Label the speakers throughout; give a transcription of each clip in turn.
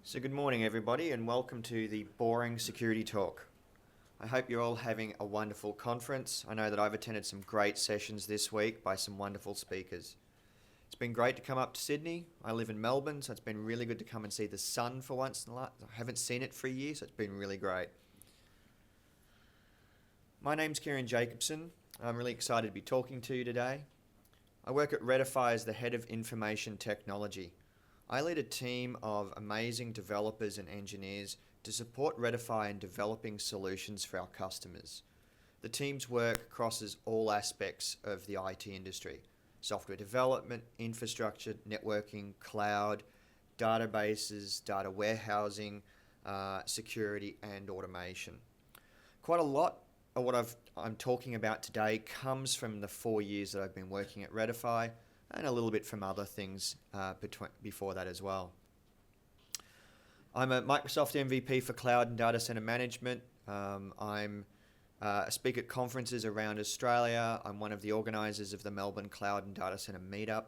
Speaker 1: So good morning everybody and welcome to the Boring Security Talk. I hope you're all having a wonderful conference. I know that I've attended some great sessions this week by some wonderful speakers. It's been great to come up to Sydney. I live in Melbourne, so it's been really good to come and see the sun for once. I haven't seen it for a year, so it's been really great. My name's Kieran Jacobsen. I'm really excited to be talking to you today. I work at Redify as the Head of Information Technology. I lead a team of amazing developers and engineers to support Redify in developing solutions for our customers. The team's work crosses all aspects of the IT industry: software development, infrastructure, networking, cloud, databases, data warehousing, security, and automation. Quite a lot of what I'm talking about today comes from the 4 years that I've been working at Redify, and a little bit from other things before that as well. I'm a Microsoft MVP for Cloud and Data Center Management. I speak at conferences around Australia. I'm one of the organisers of the Melbourne Cloud and Data Center Meetup.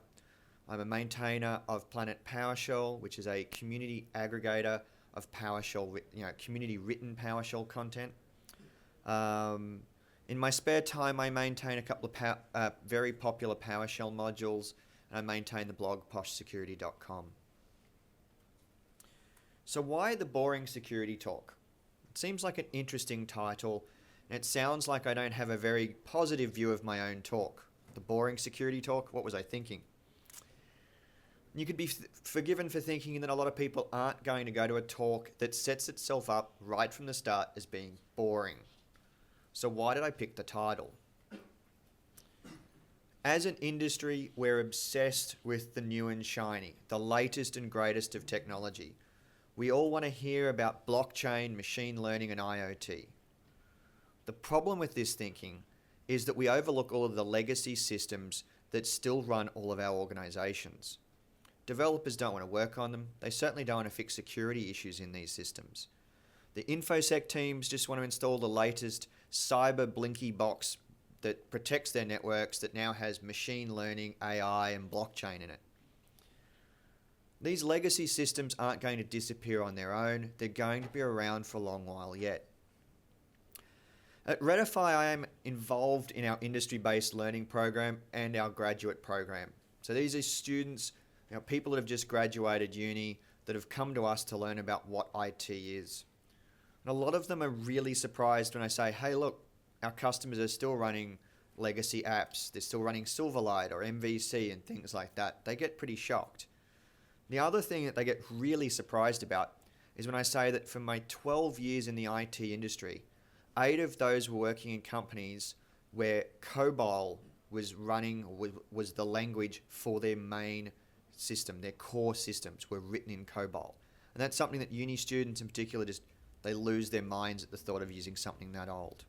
Speaker 1: I'm a maintainer of Planet PowerShell, which is a community aggregator of PowerShell, community written PowerShell content. In my spare time, I maintain a couple of very popular PowerShell modules, and I maintain the blog poshsecurity.com. So why the boring security talk? It seems like an interesting title, and it sounds like I don't have a very positive view of my own talk. The boring security talk? What was I thinking? You could be forgiven for thinking that a lot of people aren't going to go to a talk that sets itself up right from the start as being boring. So why did I pick the title? As an industry, we're obsessed with the new and shiny, the latest and greatest of technology. We all want to hear about blockchain, machine learning, and IoT. The problem with this thinking is that we overlook all of the legacy systems that still run all of our organizations. Developers don't want to work on them. They certainly don't want to fix security issues in these systems. The InfoSec teams just want to install the latest cyber blinky box that protects their networks that now has machine learning, AI, and blockchain in it. These legacy systems aren't going to disappear on their own. They're going to be around for a long while yet. At Redify, I am involved in our industry-based learning program and our graduate program. So these are students, people that have just graduated uni that have come to us to learn about what IT is. And a lot of them are really surprised when I say, hey, look, our customers are still running legacy apps. They're still running Silverlight or MVC and things like that. They get pretty shocked. The other thing that they get really surprised about is when I say that for my 12 years in the IT industry, 8 of those were working in companies where COBOL was the language for their main system. Their core systems were written in COBOL. And that's something that uni students in particular they lose their minds at the thought of using something that old.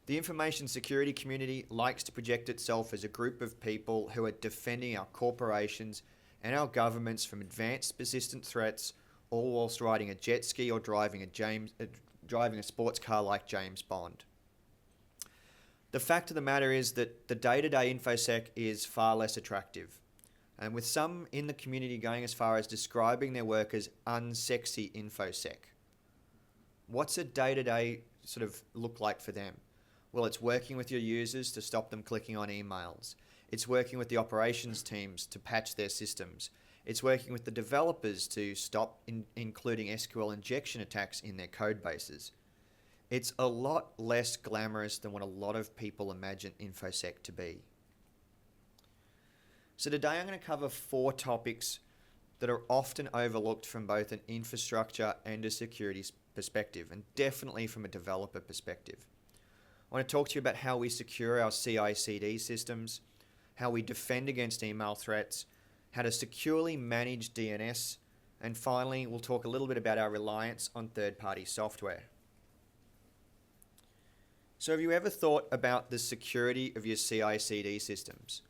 Speaker 1: The information security community likes to project itself as a group of people who are defending our corporations and our governments from advanced persistent threats, all whilst riding a jet ski or driving a sports car like James Bond. The fact of the matter is that the day-to-day InfoSec is far less attractive. And with some in the community going as far as describing their work as unsexy InfoSec. What's a day-to-day sort of look like for them? Well, it's working with your users to stop them clicking on emails. It's working with the operations teams to patch their systems. It's working with the developers to stop including SQL injection attacks in their code bases. It's a lot less glamorous than what a lot of people imagine InfoSec to be. So today I'm going to cover 4 topics that are often overlooked from both an infrastructure and a security perspective, and definitely from a developer perspective. I want to talk to you about how we secure our CI/CD systems, how we defend against email threats, how to securely manage DNS, and finally we'll talk a little bit about our reliance on third-party software. So have you ever thought about the security of your CI/CD systems?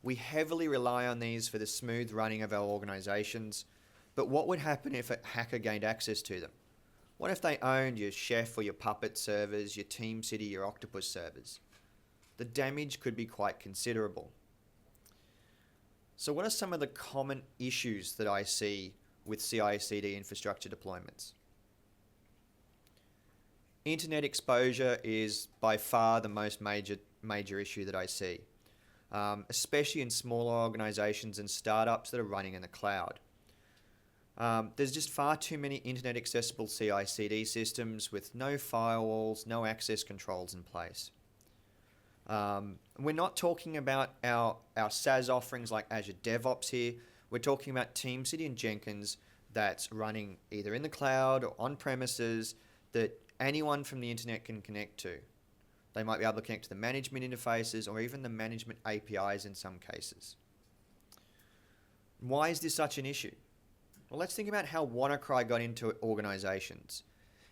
Speaker 1: We heavily rely on these for the smooth running of our organizations, but what would happen if a hacker gained access to them? What if they owned your Chef or your Puppet servers, your TeamCity, your Octopus servers? The damage could be quite considerable. So what are some of the common issues that I see with CI/CD infrastructure deployments? Internet exposure is by far the most major issue that I see, especially in smaller organizations and startups that are running in the cloud. There's just far too many internet accessible CI/CD systems with no firewalls, no access controls in place. We're not talking about our SaaS offerings like Azure DevOps here. We're talking about TeamCity and Jenkins that's running either in the cloud or on premises that anyone from the internet can connect to. They might be able to connect to the management interfaces or even the management APIs in some cases. Why is this such an issue? Well, let's think about how WannaCry got into organizations.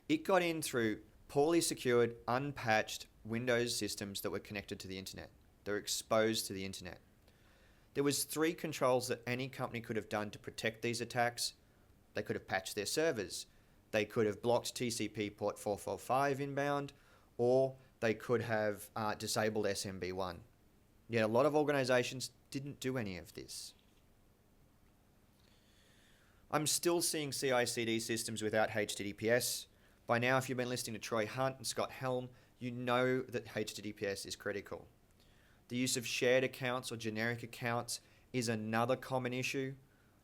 Speaker 1: It got in through poorly secured, unpatched Windows systems that were connected to the internet. They're exposed to the internet. There was 3 controls that any company could have done to protect these attacks. They could have patched their servers. They could have blocked TCP port 445 inbound, or they could have disabled SMB1. Yet a lot of organizations didn't do any of this. I'm still seeing CI/CD systems without HTTPS. By now, if you've been listening to Troy Hunt and Scott Helm, you know that HTTPS is critical. The use of shared accounts or generic accounts is another common issue.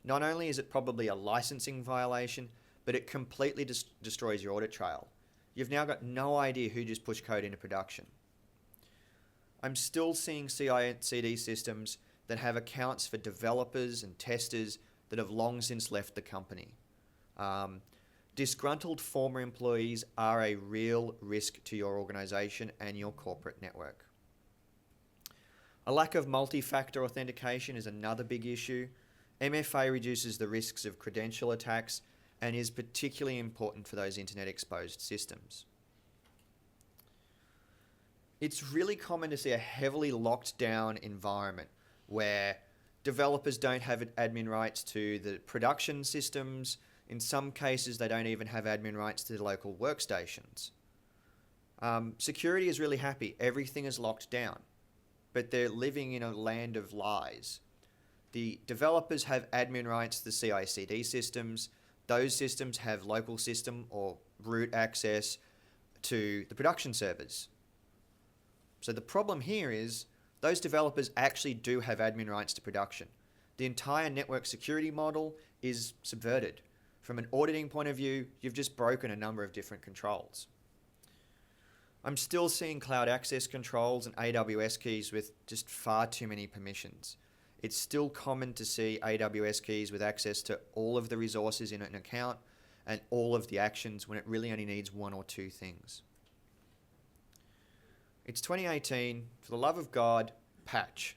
Speaker 1: Not only is it probably a licensing violation, but it completely destroys your audit trail. You've now got no idea who just pushed code into production. I'm still seeing CI/CD systems that have accounts for developers and testers that have long since left the company. Disgruntled former employees are a real risk to your organization and your corporate network. A lack of multi-factor authentication is another big issue. MFA reduces the risks of credential attacks and is particularly important for those internet exposed systems. It's really common to see a heavily locked down environment where developers don't have admin rights to the production systems. In some cases, they don't even have admin rights to the local workstations. Security is really happy. Everything is locked down, but they're living in a land of lies. The developers have admin rights to the CI/CD systems. Those systems have local system or root access to the production servers. So the problem here is those developers actually do have admin rights to production. The entire network security model is subverted. From an auditing point of view, you've just broken a number of different controls. I'm still seeing cloud access controls and AWS keys with just far too many permissions. It's still common to see AWS keys with access to all of the resources in an account and all of the actions when it really only needs 1 or 2 things. It's 2018. For the love of God, patch.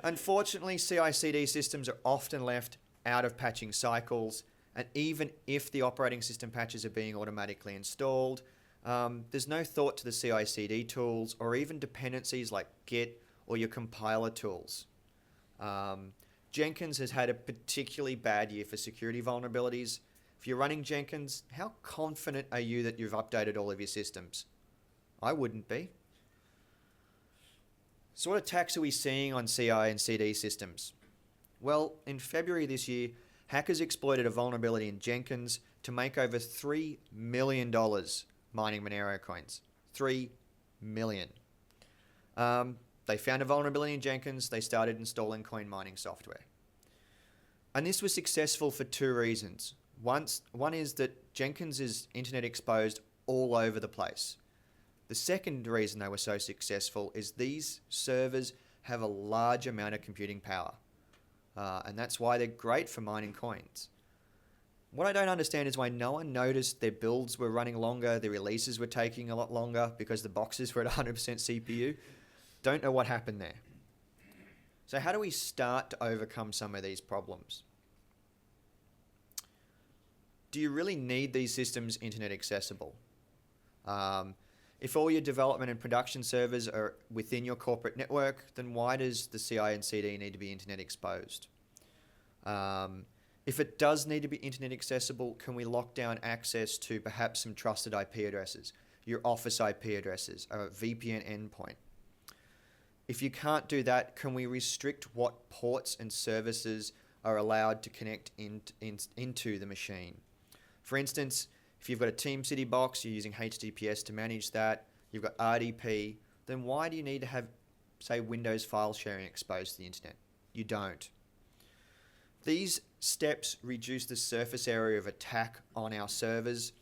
Speaker 1: Unfortunately, CI/CD systems are often left out of patching cycles, and even if the operating system patches are being automatically installed, there's no thought to the CI/CD tools or even dependencies like Git or your compiler tools. Jenkins has had a particularly bad year for security vulnerabilities. If you're running Jenkins, how confident are you that you've updated all of your systems? I wouldn't be. So what attacks are we seeing on CI and CD systems? Well, in February this year, hackers exploited a vulnerability in Jenkins to make over $3 million mining Monero coins. $3 million. They found a vulnerability in Jenkins. They started installing coin mining software. And this was successful for 2 reasons. One is that Jenkins is internet exposed all over the place. The second reason they were so successful is these servers have a large amount of computing power. And that's why they're great for mining coins. What I don't understand is why no one noticed their builds were running longer, their releases were taking a lot longer because the boxes were at 100% CPU. Don't know what happened there. So how do we start to overcome some of these problems? Do you really need these systems internet accessible? If all your development and production servers are within your corporate network, then why does the CI and CD need to be internet exposed? If it does need to be internet accessible, can we lock down access to perhaps some trusted IP addresses, your office IP addresses, a VPN endpoint? If you can't do that, can we restrict what ports and services are allowed to connect into the machine? For instance, if you've got a TeamCity box, you're using HTTPS to manage that, you've got RDP, then why do you need to have, say, Windows file sharing exposed to the internet? You don't. These steps reduce the surface area of attack on our servers.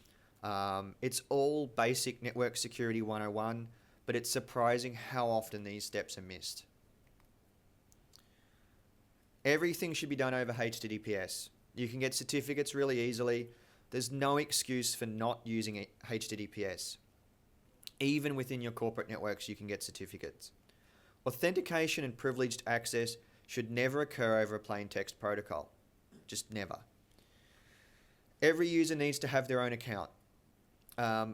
Speaker 1: It's all basic network security 101, but it's surprising how often these steps are missed. Everything should be done over HTTPS. You can get certificates really easily. There's no excuse for not using HTTPS. Even within your corporate networks, you can get certificates. Authentication and privileged access should never occur over a plain text protocol. Just never. Every user needs to have their own account.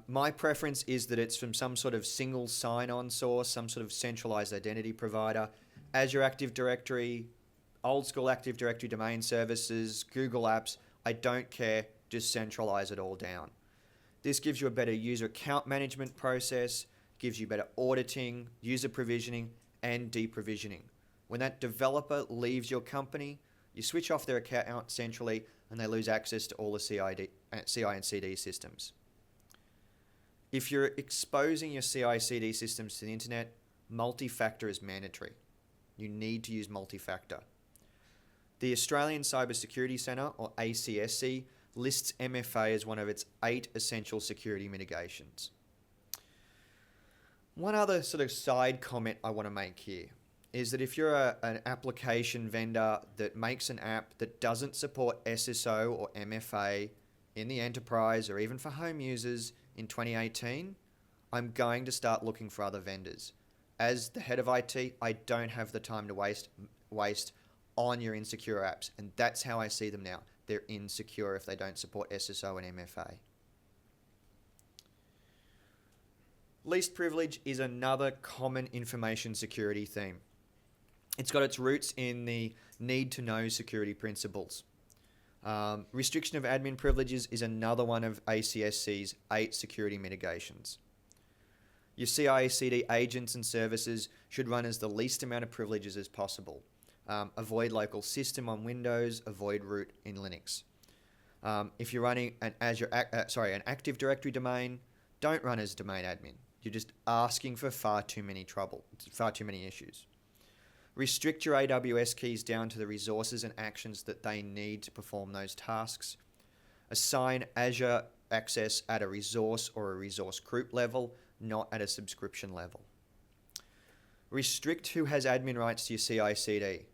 Speaker 1: My preference is that it's from some sort of single sign-on source, some sort of centralized identity provider, Azure Active Directory, old school Active Directory domain services, Google Apps. I don't care, just centralize it all down. This gives you a better user account management process, gives you better auditing, user provisioning, and deprovisioning. When that developer leaves your company, you switch off their account centrally and they lose access to all the CI and CD systems. If you're exposing your CI/CD systems to the internet, multi-factor is mandatory. You need to use multi-factor. The Australian Cybersecurity Centre, or ACSC, lists MFA as one of its 8 essential security mitigations. One other sort of side comment I want to make here is that if you're an application vendor that makes an app that doesn't support SSO or MFA in the enterprise or even for home users in 2018, I'm going to start looking for other vendors. As the head of IT, I don't have the time to waste on your insecure apps, and that's how I see them now. They're insecure if they don't support SSO and MFA. Least privilege is another common information security theme. It's got its roots in the need to know security principles. Restriction of admin privileges is another one of ACSC's 8 security mitigations. Your CI/CD agents and services should run as the least amount of privileges as possible. Avoid local system on Windows, avoid root in Linux. If you're running an Active Directory domain, don't run as domain admin. You're just asking for far too many issues. Restrict your AWS keys down to the resources and actions that they need to perform those tasks. Assign Azure access at a resource or a resource group level, not at a subscription level. Restrict who has admin rights to your CI/CD.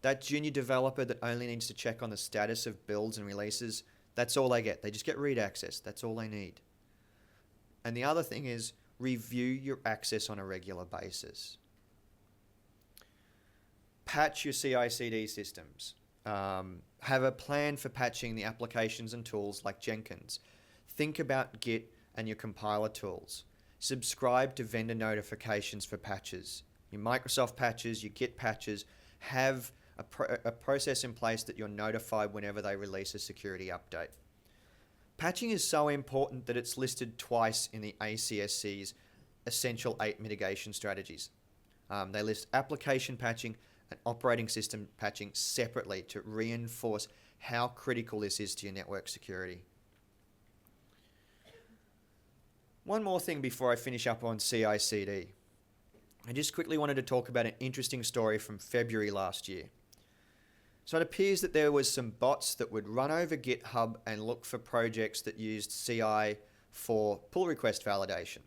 Speaker 1: That junior developer that only needs to check on the status of builds and releases, that's all they get. They just get read access. That's all they need. And the other thing is review your access on a regular basis. Patch your CI/CD systems. Have a plan for patching the applications and tools like Jenkins. Think about Git and your compiler tools. Subscribe to vendor notifications for patches. Your Microsoft patches, your Git patches, have a process in place that you're notified whenever they release a security update. Patching is so important that it's listed twice in the ACSC's Essential 8 Mitigation Strategies. They list application patching and operating system patching separately to reinforce how critical this is to your network security. One more thing before I finish up on CI/CD. I just quickly wanted to talk about an interesting story from February last year. So it appears that there was some bots that would run over GitHub and look for projects that used CI for pull request validation.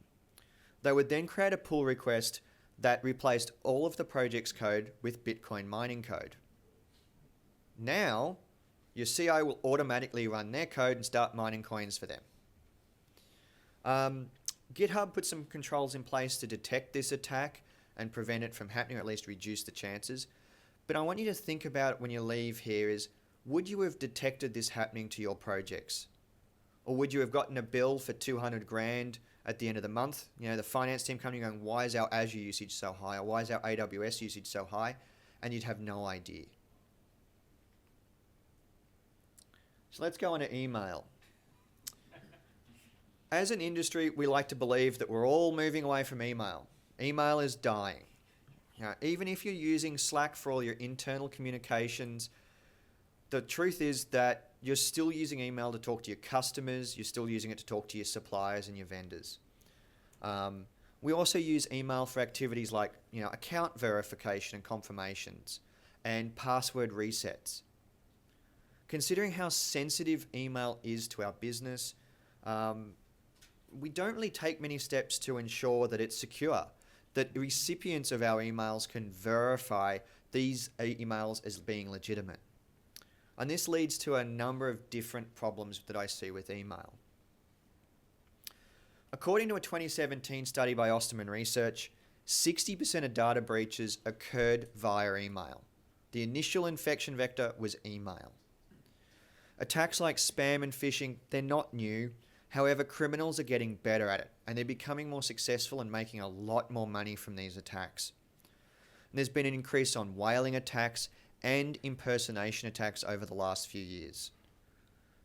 Speaker 1: They would then create a pull request that replaced all of the project's code with Bitcoin mining code. Now, your CI will automatically run their code and start mining coins for them. GitHub put some controls in place to detect this attack and prevent it from happening, or at least reduce the chances. But I want you to think about when you leave here is, would you have detected this happening to your projects? Or would you have gotten a bill for 200 grand at the end of the month? You know, the finance team coming going, why is our Azure usage so high? Or why is our AWS usage so high? And you'd have no idea. So let's go on to email. As an industry, we like to believe that we're all moving away from email. Email is dying. Even if you're using Slack for all your internal communications, the truth is that you're still using email to talk to your customers, you're still using it to talk to your suppliers and your vendors. We also use email for activities like account verification and confirmations and password resets. Considering how sensitive email is to our business, we don't really take many steps to ensure that it's secure, that recipients of our emails can verify these emails as being legitimate. And this leads to a number of different problems that I see with email. According to a 2017 study by Osterman Research, 60% of data breaches occurred via email. The initial infection vector was email. Attacks like spam and phishing, they're not new. However, criminals are getting better at it, and they're becoming more successful and making a lot more money from these attacks. And there's been an increase on whaling attacks and impersonation attacks over the last few years.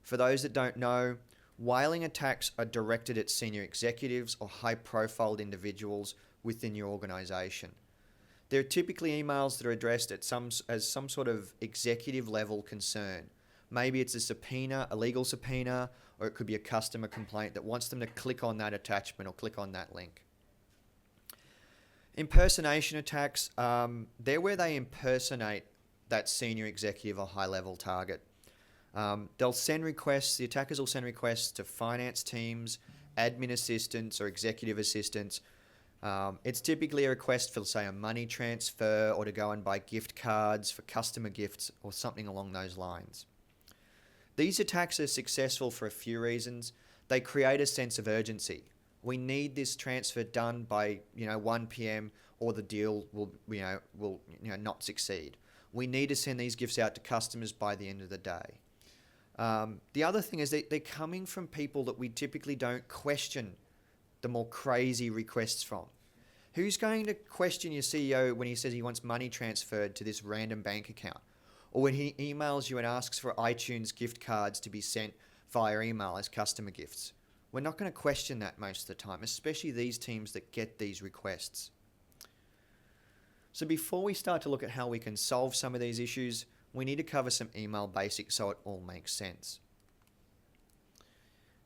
Speaker 1: For those that don't know, whaling attacks are directed at senior executives or high-profile individuals within your organization. They're typically emails that are addressed as some sort of executive-level concern. Maybe it's a subpoena, a legal subpoena, or it could be a customer complaint that wants them to click on that attachment or click on that link. Impersonation attacks, they're where they impersonate that senior executive or high-level target. They'll send requests, the attackers will send requests to finance teams, admin assistants, or executive assistants. It's typically a request for, say, a money transfer or to go and buy gift cards for customer gifts or something along those lines. These attacks are successful for a few reasons. They create a sense of urgency. We need this transfer done by 1 p.m. or the deal will not succeed. We need to send these gifts out to customers by the end of the day. The other thing is that they're coming from people that we typically don't question the more crazy requests from. Who's going to question your CEO when he says he wants money transferred to this random bank account? Or when he emails you and asks for iTunes gift cards to be sent via email as customer gifts? We're not going to question that most of the time, especially these teams that get these requests. So before we start to look at how we can solve some of these issues, we need to cover some email basics so it all makes sense.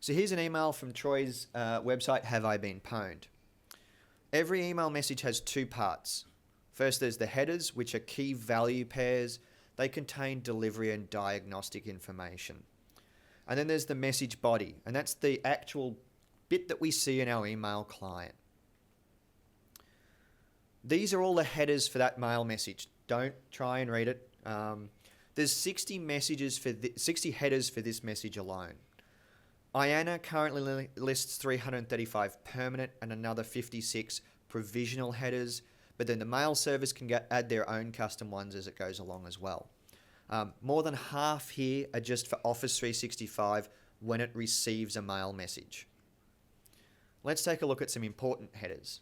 Speaker 1: So here's an email from Troy's website, Have I Been Pwned? Every email message has two parts. First, there's the headers, which are key value pairs. They contain delivery and diagnostic information. And then there's the message body, and that's the actual bit that we see in our email client. These are all the headers for that mail message. Don't try and read it. There's 60 headers for this message alone. IANA currently lists 335 permanent and another 56 provisional headers, but then the mail service can add their own custom ones as it goes along as well. More than half here are just for Office 365 when it receives a mail message. Let's take a look at some important headers.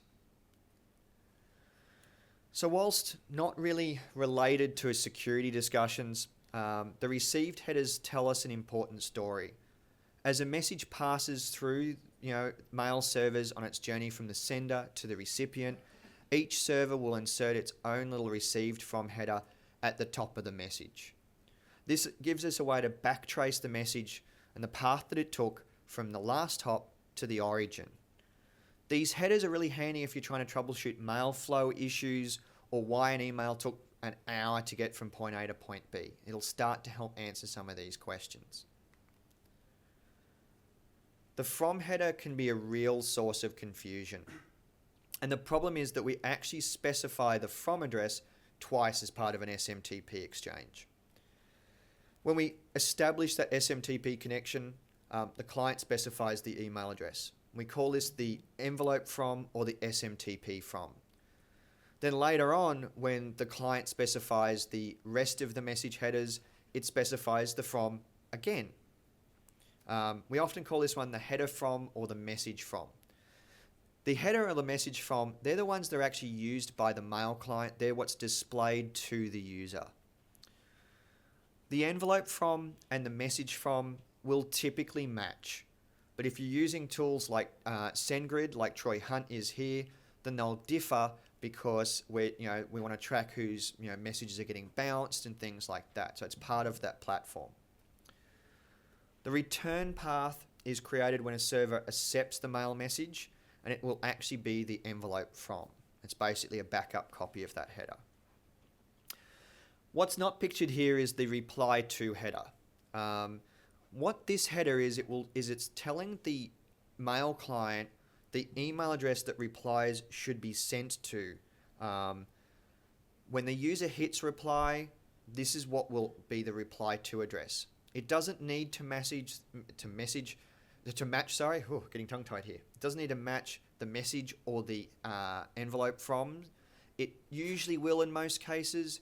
Speaker 1: So whilst not really related to security discussions, the received headers tell us an important story. As a message passes through mail servers on its journey from the sender to the recipient, each server will insert its own little received from header at the top of the message. This gives us a way to backtrace the message and the path that it took from the last hop to the origin. These headers are really handy if you're trying to troubleshoot mail flow issues or why an email took an hour to get from point A to point B. It'll start to help answer some of these questions. The from header can be a real source of confusion. And the problem is that we actually specify the from address twice as part of an SMTP exchange. When we establish that SMTP connection, the client specifies the email address. We call this the envelope from or the SMTP from. Then later on, when the client specifies the rest of the message headers, it specifies the from again. We often call this one the header from or the message from. The header or the message from, they're the ones that are actually used by the mail client. They're what's displayed to the user. The envelope from and the message from will typically match. But if you're using tools like SendGrid, like Troy Hunt is here, then they'll differ because we want to track whose messages are getting bounced and things like that. So it's part of that platform. The return path is created when a server accepts the mail message, and it will actually be the envelope from. It's basically a backup copy of that header. What's not pictured here is the reply to header. What this header is, it's telling the mail client the email address that replies should be sent to. When the user hits reply, this is what will be the reply to address. It doesn't need to match. Getting tongue tied here. It doesn't need to match the message or the envelope from. It usually will in most cases.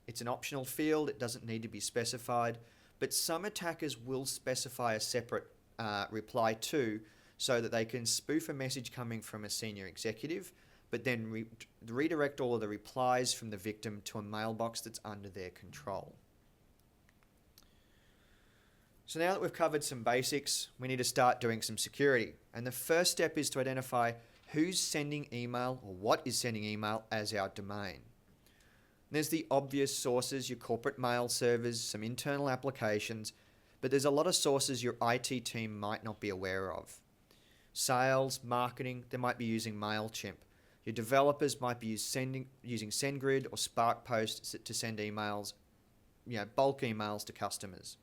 Speaker 1: It's an optional field. It doesn't need to be specified. But some attackers will specify a separate reply to, so that they can spoof a message coming from a senior executive, but then redirect all of the replies from the victim to a mailbox that's under their control. So now that we've covered some basics, we need to start doing some security. And the first step is to identify who's sending email or what is sending email as our domain. And there's the obvious sources, your corporate mail servers, some internal applications, but there's a lot of sources your IT team might not be aware of. Sales, marketing, they might be using MailChimp. Your developers might be using SendGrid or SparkPost to send emails, bulk emails to customers.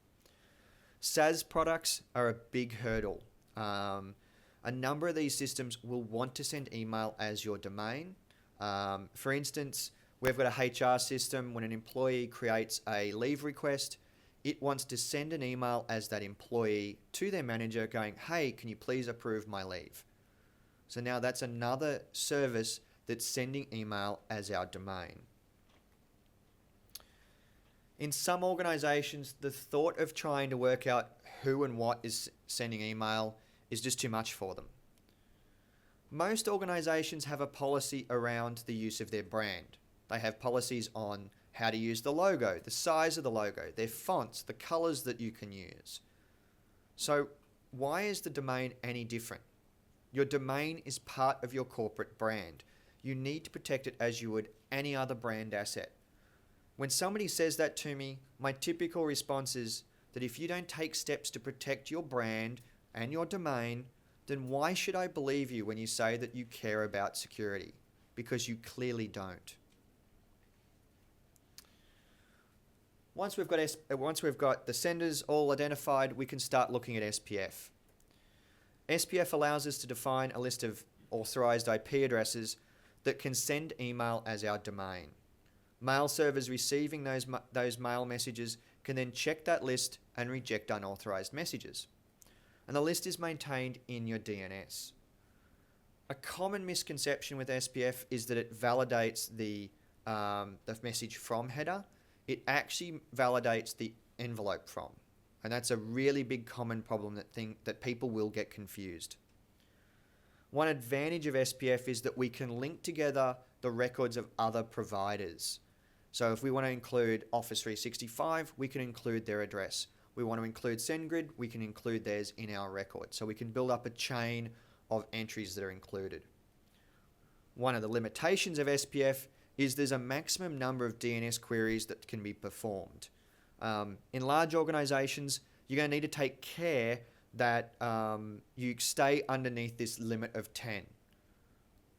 Speaker 1: SaaS products are a big hurdle. A number of these systems will want to send email as your domain. For instance, we've got a HR system. When an employee creates a leave request, it wants to send an email as that employee to their manager going, hey, can you please approve my leave? So now that's another service that's sending email as our domain. In some organizations, the thought of trying to work out who and what is sending email is just too much for them. Most organizations have a policy around the use of their brand. They have policies on how to use the logo, the size of the logo, their fonts, the colors that you can use. So why is the domain any different? Your domain is part of your corporate brand. You need to protect it as you would any other brand asset. When somebody says that to me, my typical response is that if you don't take steps to protect your brand and your domain, then why should I believe you when you say that you care about security? Because you clearly don't. Once we've got the senders all identified, we can start looking at SPF. SPF allows us to define a list of authorized IP addresses that can send email as our domain. Mail servers receiving those mail messages can then check that list and reject unauthorized messages. And the list is maintained in your DNS. A common misconception with SPF is that it validates the message from header. It actually validates the envelope from. And that's a really big common problem that people will get confused. One advantage of SPF is that we can link together the records of other providers. So if we want to include Office 365, we can include their address. We want to include SendGrid, we can include theirs in our record. So we can build up a chain of entries that are included. One of the limitations of SPF is there's a maximum number of DNS queries that can be performed. In large organizations, you're going to need to take care that you stay underneath this limit of 10.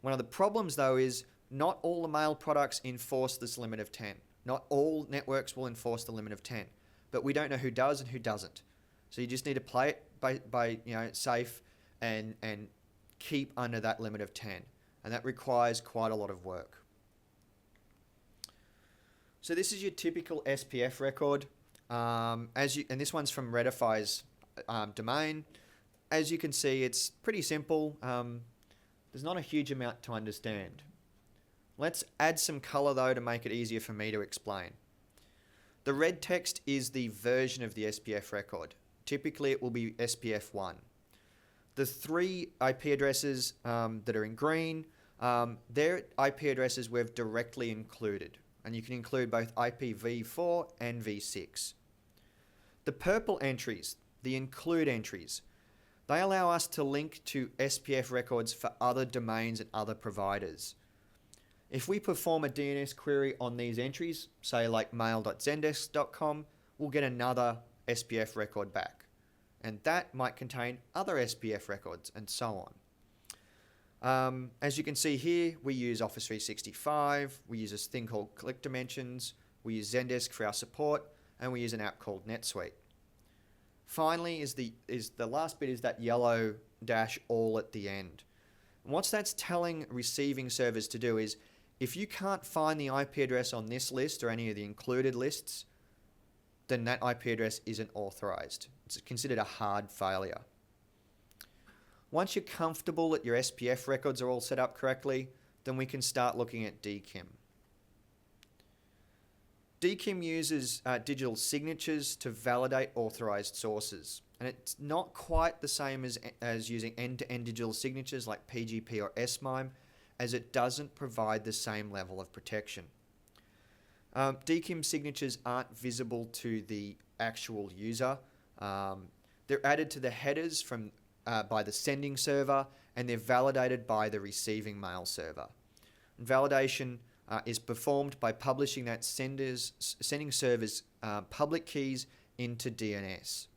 Speaker 1: One of the problems, though, is not all the mail products enforce this limit of 10. Not all networks will enforce the limit of 10, but we don't know who does and who doesn't. So you just need to play it by safe and keep under that limit of 10, and that requires quite a lot of work. So this is your typical SPF record, and this one's from Redify's domain. As you can see, it's pretty simple. There's not a huge amount to understand. Let's add some color though to make it easier for me to explain. The red text is the version of the SPF record. Typically it will be SPF1. The 3 IP addresses that are in green, they're IP addresses we've directly included. And you can include both IPv4 and v6. The purple entries, the include entries, they allow us to link to SPF records for other domains and other providers. If we perform a DNS query on these entries, say like mail.zendesk.com, we'll get another SPF record back. And that might contain other SPF records and so on. As you can see here, we use Office 365, we use this thing called Click Dimensions, we use Zendesk for our support, and we use an app called NetSuite. Finally, the last bit is that yellow dash all at the end. And what that's telling receiving servers to do is, if you can't find the IP address on this list or any of the included lists, then that IP address isn't authorized. It's considered a hard failure. Once you're comfortable that your SPF records are all set up correctly, then we can start looking at DKIM. DKIM uses digital signatures to validate authorized sources. And it's not quite the same as using end-to-end digital signatures like PGP or SMIME, as it doesn't provide the same level of protection. DKIM signatures aren't visible to the actual user. They're added to the headers by the sending server, and they're validated by the receiving mail server. And validation is performed by publishing that sending server's public keys into DNS.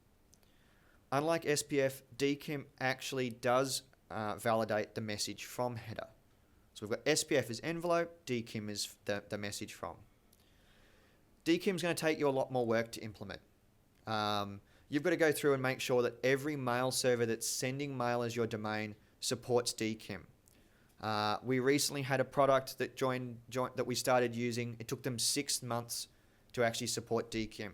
Speaker 1: Unlike SPF, DKIM actually does validate the message from header. So we've got SPF as envelope, DKIM is the message from. DKIM is going to take you a lot more work to implement. You've got to go through and make sure that every mail server that's sending mail as your domain supports DKIM. We recently had a product that that we started using. It took them 6 months to actually support DKIM.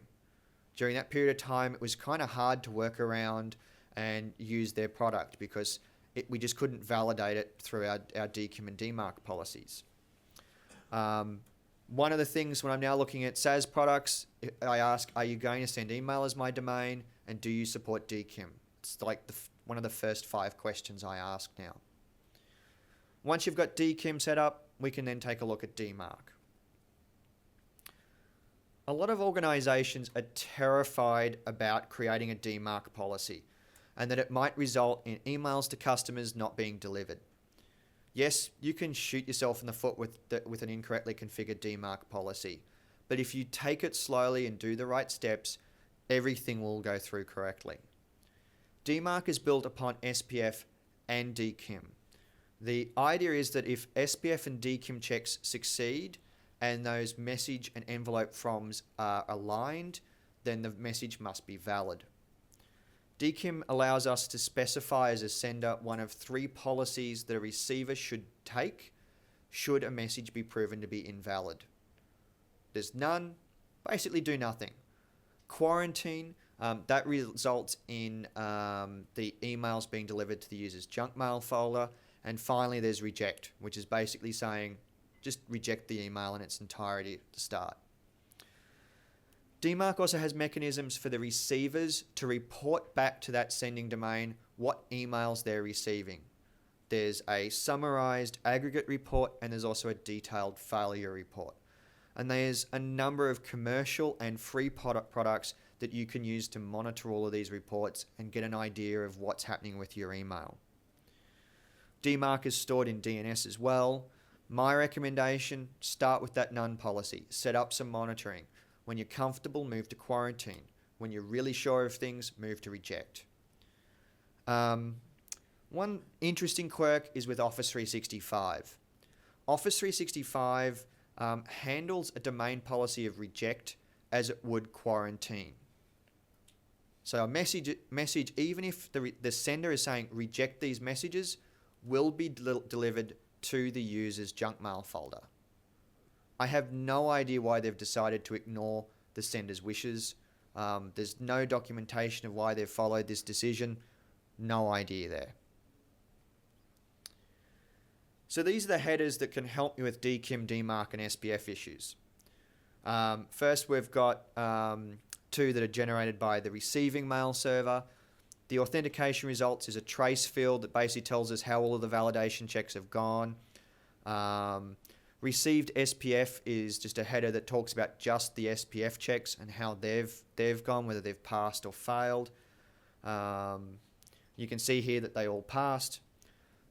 Speaker 1: During that period of time, it was kind of hard to work around and use their product because we just couldn't validate it through our DKIM and DMARC policies. One of the things when I'm now looking at SaaS products, I ask, are you going to send email as my domain, and do you support DKIM? It's like one of the first 5 questions I ask now. Once you've got DKIM set up, we can then take a look at DMARC. A lot of organizations are terrified about creating a DMARC policy and that it might result in emails to customers not being delivered. Yes, you can shoot yourself in the foot with an incorrectly configured DMARC policy, but if you take it slowly and do the right steps, everything will go through correctly. DMARC is built upon SPF and DKIM. The idea is that if SPF and DKIM checks succeed and those message and envelope froms are aligned, then the message must be valid. DKIM allows us to specify as a sender one of 3 policies that a receiver should take should a message be proven to be invalid. There's none, basically do nothing. Quarantine, that results in the emails being delivered to the user's junk mail folder. And finally, there's reject, which is basically saying just reject the email in its entirety at the start. DMARC also has mechanisms for the receivers to report back to that sending domain what emails they're receiving. There's a summarized aggregate report, and there's also a detailed failure report. And there's a number of commercial and free products that you can use to monitor all of these reports and get an idea of what's happening with your email. DMARC is stored in DNS as well. My recommendation, start with that none policy. Set up some monitoring. When you're comfortable, move to quarantine. When you're really sure of things, move to reject. One interesting quirk is with Office 365. Office 365 handles a domain policy of reject as it would quarantine. So a message even if the sender is saying reject these messages, will be delivered to the user's junk mail folder. I have no idea why they've decided to ignore the sender's wishes. There's no documentation of why they've followed this decision. No idea there. So these are the headers that can help you with DKIM, DMARC, and SPF issues. First, we've got 2 that are generated by the receiving mail server. The authentication results is a trace field that basically tells us how all of the validation checks have gone. Received SPF is just a header that talks about just the SPF checks and how they've gone, whether they've passed or failed. You can see here that they all passed.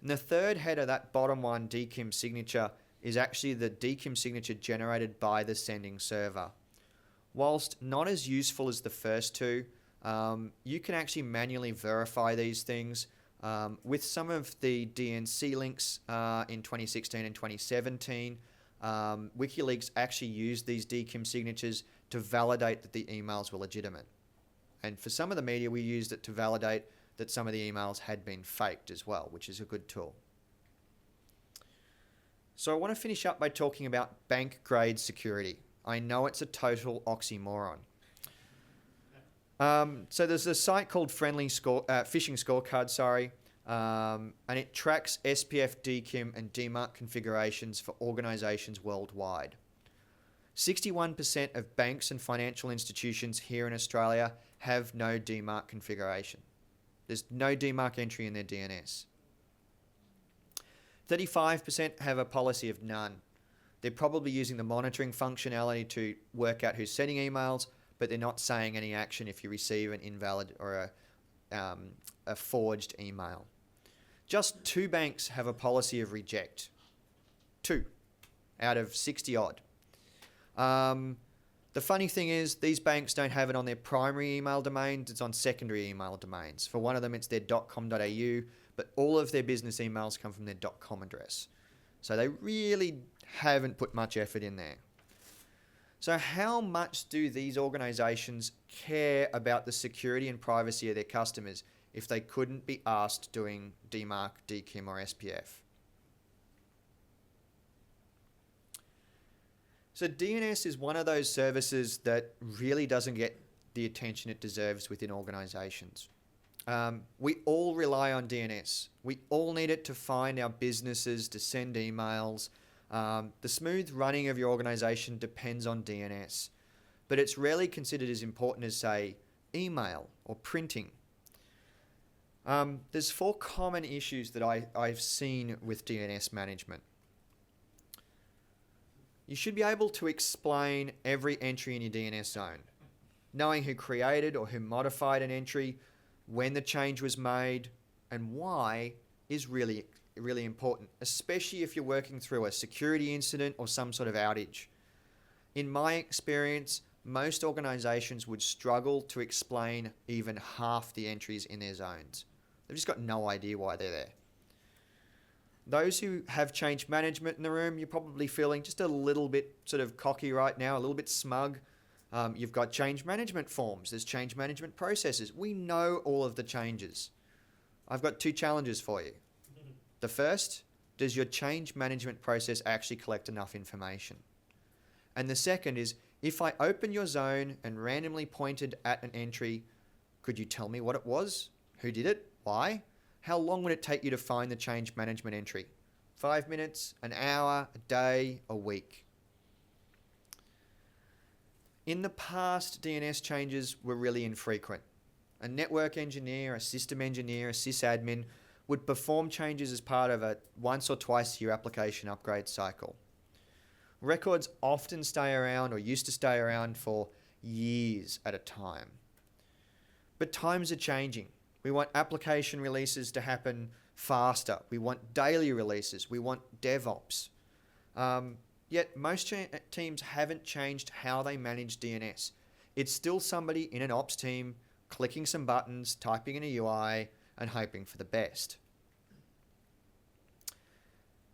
Speaker 1: And the third header, that bottom one, DKIM signature, is actually the DKIM signature generated by the sending server. Whilst not as useful as the first two, you can actually manually verify these things with some of the DNC links in 2016 and 2017. WikiLeaks actually used these DKIM signatures to validate that the emails were legitimate. And for some of the media, we used it to validate that some of the emails had been faked as well, which is a good tool. So I want to finish up by talking about bank-grade security. I know it's a total oxymoron. So there's a site called Phishing Scorecard, and it tracks SPF, DKIM, and DMARC configurations for organizations worldwide. 61% of banks and financial institutions here in Australia have no DMARC configuration. There's no DMARC entry in their DNS. 35% have a policy of none. They're probably using the monitoring functionality to work out who's sending emails, but they're not saying any action if you receive an invalid or a forged email. Just 2 banks have a policy of reject. 2 out of 60 odd. The funny thing is, these banks don't have it on their primary email domains, it's on secondary email domains. For one of them, it's their .com.au, but all of their business emails come from their .com address. So they really haven't put much effort in there. So how much do these organizations care about the security and privacy of their customers if they couldn't be asked doing DMARC, DKIM, or SPF? So DNS is one of those services that really doesn't get the attention it deserves within organizations. We all rely on DNS. We all need it to find our businesses, to send emails. The smooth running of your organization depends on DNS, but it's rarely considered as important as, say, email or printing. There's 4 common issues that I've seen with DNS management. You should be able to explain every entry in your DNS zone. Knowing who created or who modified an entry, when the change was made, and why is really, really important, especially if you're working through a security incident or some sort of outage. In my experience, most organizations would struggle to explain even half the entries in their zones. They've just got no idea why they're there. Those who have change management in the room, you're probably feeling just a little bit sort of cocky right now, a little bit smug. You've got change management forms. There's change management processes. We know all of the changes. I've got 2 challenges for you. The first, does your change management process actually collect enough information? And the second is, if I open your zone and randomly pointed at an entry, could you tell me what it was? Who did it? Why? How long would it take you to find the change management entry? 5 minutes, an hour, a day, a week? In the past, DNS changes were really infrequent. A network engineer, a system engineer, a sysadmin would perform changes as part of a once or twice a year application upgrade cycle. Records often stay around, or used to stay around, for years at a time. But times are changing. We want application releases to happen faster. We want daily releases. We want DevOps. Yet most teams haven't changed how they manage DNS. It's still somebody in an ops team clicking some buttons, typing in a UI, and hoping for the best.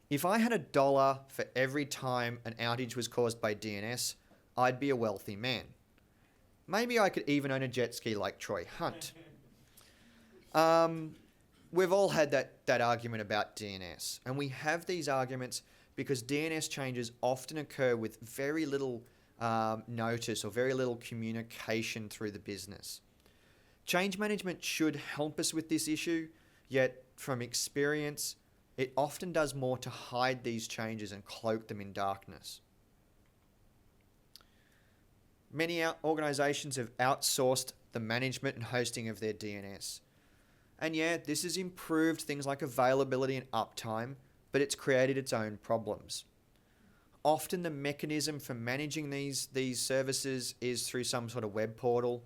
Speaker 1: If I had $1 for every time an outage was caused by DNS, I'd be a wealthy man. Maybe I could even own a jet ski like Troy Hunt. We've all had that argument about DNS, and we have these arguments because DNS changes often occur with very little notice or very little communication through the business. Change management should help us with this issue, yet from experience, it often does more to hide these changes and cloak them in darkness. Many organizations have outsourced the management and hosting of their DNS. And yeah, this has improved things like availability and uptime, but it's created its own problems. Often the mechanism for managing these services is through some sort of web portal.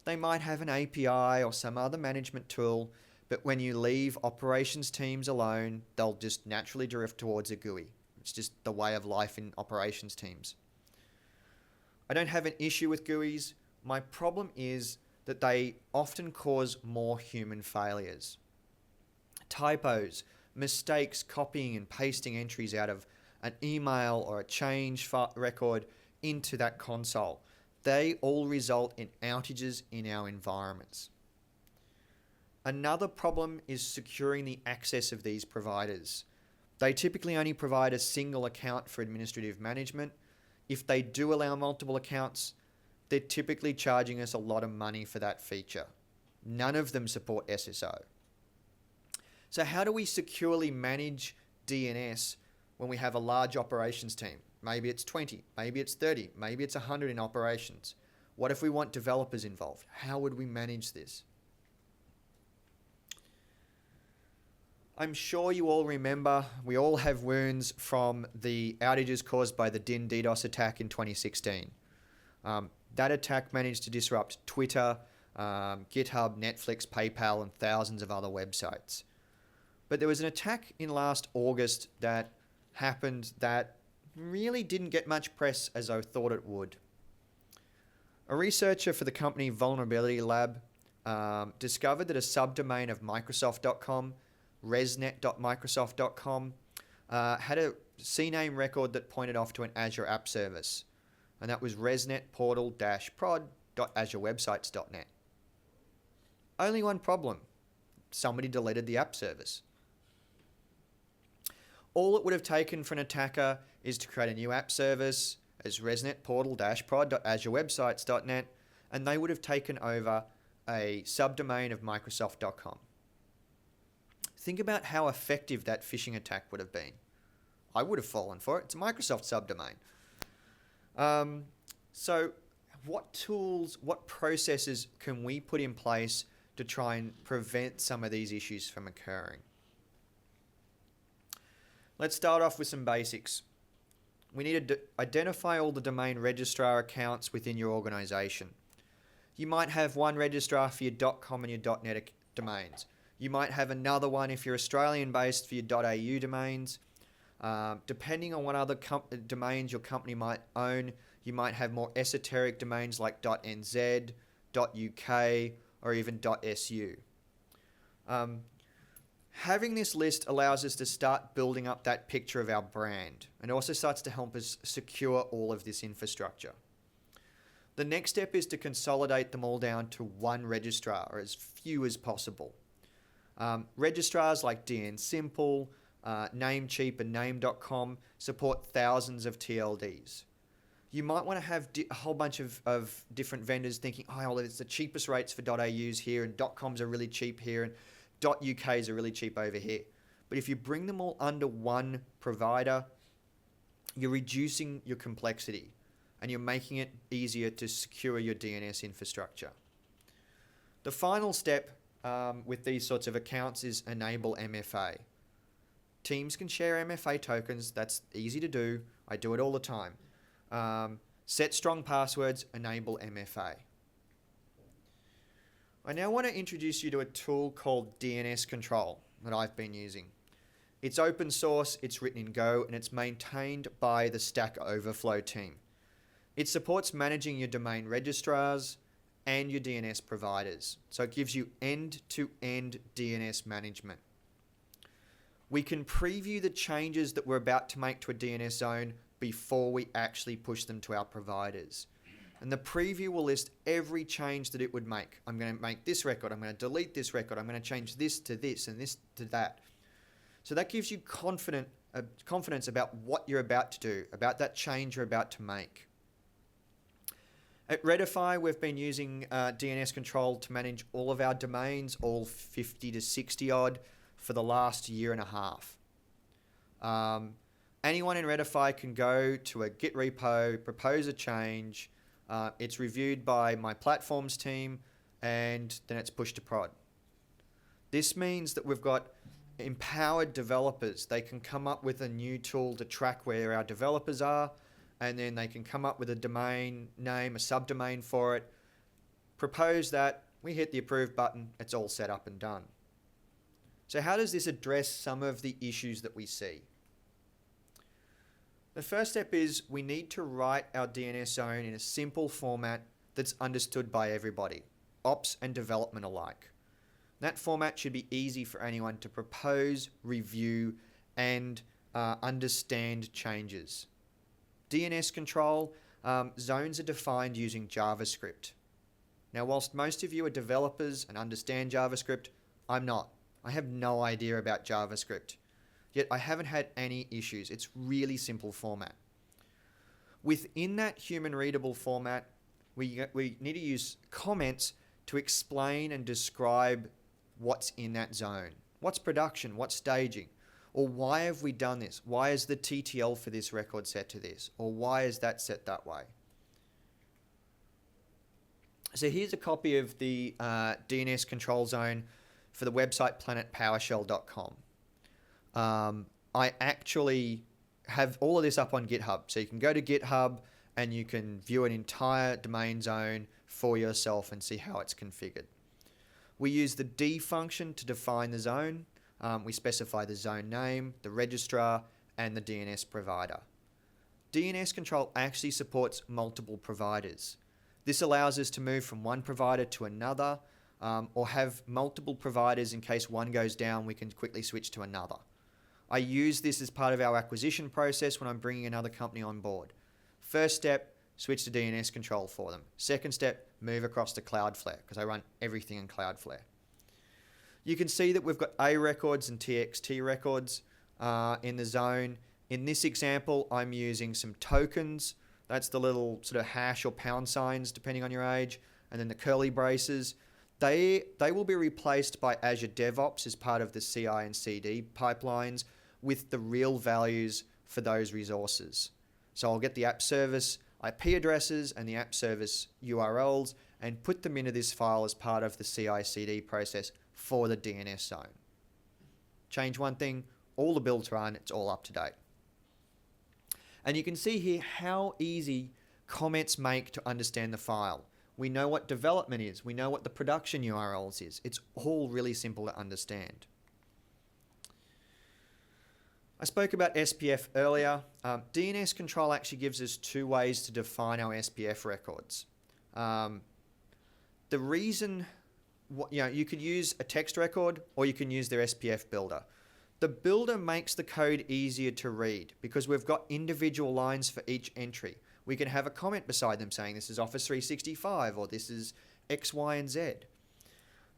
Speaker 1: They might have an API or some other management tool, but when you leave operations teams alone, they'll just naturally drift towards a GUI. It's just the way of life in operations teams. I don't have an issue with GUIs. My problem is that they often cause more human failures. Typos, mistakes, copying and pasting entries out of an email or a change record into that console. They all result in outages in our environments. Another problem is securing the access of these providers. They typically only provide a single account for administrative management. If they do allow multiple accounts, they're typically charging us a lot of money for that feature. None of them support SSO. So how do we securely manage DNS when we have a large operations team? Maybe it's 20, maybe it's 30, maybe it's 100 in operations. What if we want developers involved? How would we manage this? I'm sure you all remember, we all have wounds from the outages caused by the DIN DDoS attack in 2016. That attack managed to disrupt Twitter, GitHub, Netflix, PayPal, and thousands of other websites. But there was an attack in last August that happened that really didn't get much press as I thought it would. A researcher for the company Vulnerability Lab discovered that a subdomain of Microsoft.com, resnet.microsoft.com, had a CNAME record that pointed off to an Azure app service, and that was resnet-portal-prod.azurewebsites.net. Only one problem. Somebody deleted the app service. All it would have taken for an attacker is to create a new app service as resnet-portal-prod.azurewebsites.net, and they would have taken over a subdomain of Microsoft.com. Think about how effective that phishing attack would have been. I would have fallen for it. It's a Microsoft subdomain. So what tools, what processes can we put in place to try and prevent some of these issues from occurring? Let's start off with some basics. We need to identify all the domain registrar accounts within your organization. You might have one registrar for your .com and your .net domains. You might have another one if you're Australian-based for your .au domains. Depending on what other domains your company might own, you might have more esoteric domains like .nz, .uk, or even .su. Having this list allows us to start building up that picture of our brand, and also starts to help us secure all of this infrastructure. The next step is to consolidate them all down to one registrar, or as few as possible. Registrars like DN Simple, Namecheap, and Name.com support thousands of TLDs. You might want to have a whole bunch of different vendors thinking, oh, well, it's the cheapest rates for .aus here, and .coms are really cheap here, and .uk's are really cheap over here. But if you bring them all under one provider, you're reducing your complexity, and you're making it easier to secure your DNS infrastructure. The final step with these sorts of accounts is enable MFA. Teams can share MFA tokens. That's easy to do. I do it all the time. Set strong passwords, enable MFA. I now want to introduce you to a tool called DNS Control that I've been using. It's open source, it's written in Go, and it's maintained by the Stack Overflow team. It supports managing your domain registrars and your DNS providers. So it gives you end-to-end DNS management. We can preview the changes that we're about to make to a DNS zone before we actually push them to our providers. And the preview will list every change that it would make. I'm going to make this record, I'm going to delete this record, I'm going to change this to this and this to that. So that gives you confidence about what you're about to do, about that change you're about to make. At Redify, we've been using DNS Control to manage all of our domains, all 50 to 60 odd, for the last year and a half. Anyone in Redify can go to a Git repo, propose a change. It's reviewed by my platforms team, and then it's pushed to prod. This means that we've got empowered developers. They can come up with a new tool to track where our developers are, and then they can come up with a domain name, a subdomain for it, propose that, we hit the approve button, it's all set up and done. So how does this address some of the issues that we see? The first step is we need to write our DNS zone in a simple format that's understood by everybody, ops and development alike. That format should be easy for anyone to propose, review, and understand changes. DNS control zones are defined using JavaScript. Now, whilst most of you are developers and understand JavaScript, I'm not. I have no idea about JavaScript. Yet I haven't had any issues. It's really simple format. Within that human readable format, we need to use comments to explain and describe what's in that zone. What's production? What's staging? Or why have we done this? Why is the TTL for this record set to this? Or why is that set that way? So here's a copy of the DNS control zone for the website planetpowershell.com. I actually have all of this up on GitHub. So you can go to GitHub and you can view an entire domain zone for yourself and see how it's configured. We use the D function to define the zone. We specify the zone name, the registrar, and the DNS provider. DNS control actually supports multiple providers. This allows us to move from one provider to another, or have multiple providers in case one goes down, we can quickly switch to another. I use this as part of our acquisition process when I'm bringing another company on board. First step, switch to DNS control for them. Second step, move across to Cloudflare because I run everything in Cloudflare. You can see that we've got A records and TXT records in the zone. In this example, I'm using some tokens. That's the little sort of hash or pound signs depending on your age, and then the curly braces. They will be replaced by Azure DevOps as part of the CI and CD pipelines with the real values for those resources. So I'll get the app service IP addresses and the app service URLs and put them into this file as part of the CI/CD process for the DNS zone. Change one thing, all the builds run, it's all up to date. And you can see here how easy comments make to understand the file. We know what development is. We know what the production URLs is. It's all really simple to understand. I spoke about SPF earlier. DNS control actually gives us two ways to define our SPF records. The reason, you could use a text record or you can use their SPF builder. The builder makes the code easier to read because we've got individual lines for each entry. We can have a comment beside them saying this is Office 365 or this is X, Y, and Z.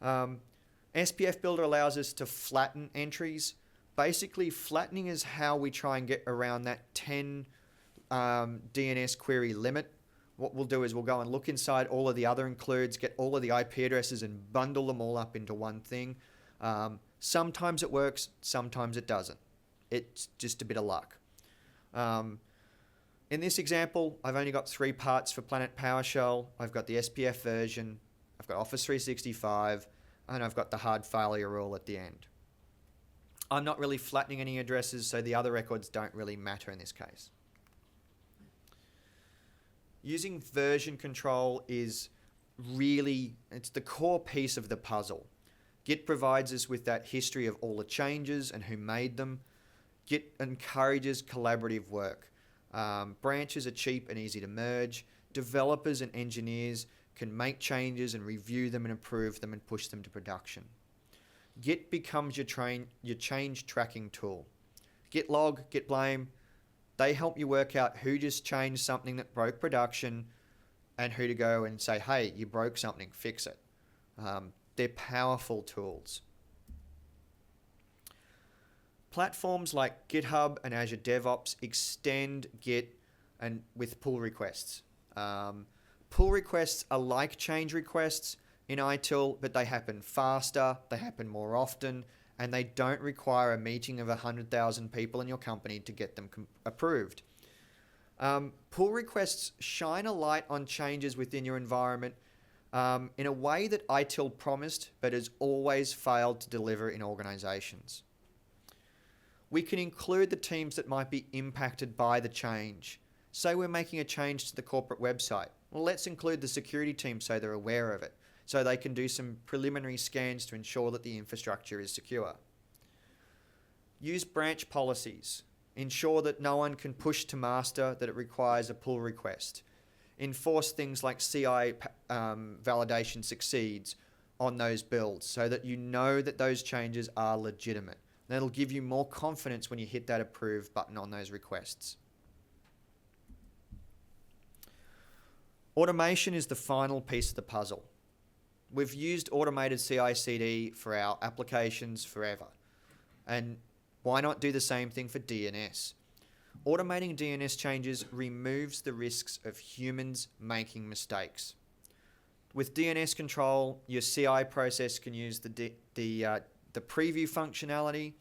Speaker 1: SPF Builder allows us to flatten entries. Basically, flattening is how we try and get around that 10 DNS query limit. What we'll do is we'll go and look inside all of the other includes, get all of the IP addresses and bundle them all up into one thing. Sometimes it works, sometimes it doesn't. It's just a bit of luck. In this example, I've only got 3 parts for Planet PowerShell. I've got the SPF version, I've got Office 365, and I've got the hard failure rule at the end. I'm not really flattening any addresses, so the other records don't really matter in this case. Using version control is really, it's the core piece of the puzzle. Git provides us with that history of all the changes and who made them. Git encourages collaborative work. Branches are cheap and easy to merge. Developers and engineers can make changes and review them and approve them and push them to production. Git becomes your change tracking tool. Git log, Git blame, they help you work out who just changed something that broke production and who to go and say, hey, you broke something, fix it. They're powerful tools. Platforms like GitHub and Azure DevOps extend Git and with pull requests. Pull requests are like change requests in ITIL, but they happen faster, they happen more often, and they don't require a meeting of 100,000 people in your company to get them approved. Pull requests shine a light on changes within your environment in a way that ITIL promised, but has always failed to deliver in organizations. We can include the teams that might be impacted by the change. Say we're making a change to the corporate website. Well, let's include the security team so they're aware of it, so they can do some preliminary scans to ensure that the infrastructure is secure. Use branch policies. Ensure that no one can push to master that it requires a pull request. Enforce things like CI validation succeeds on those builds so that you know that those changes are legitimate. That'll give you more confidence when you hit that approve button on those requests. Automation is the final piece of the puzzle. We've used automated CI/CD for our applications forever. And why not do the same thing for DNS? Automating DNS changes removes the risks of humans making mistakes. With DNS control, your CI process can use the preview functionality.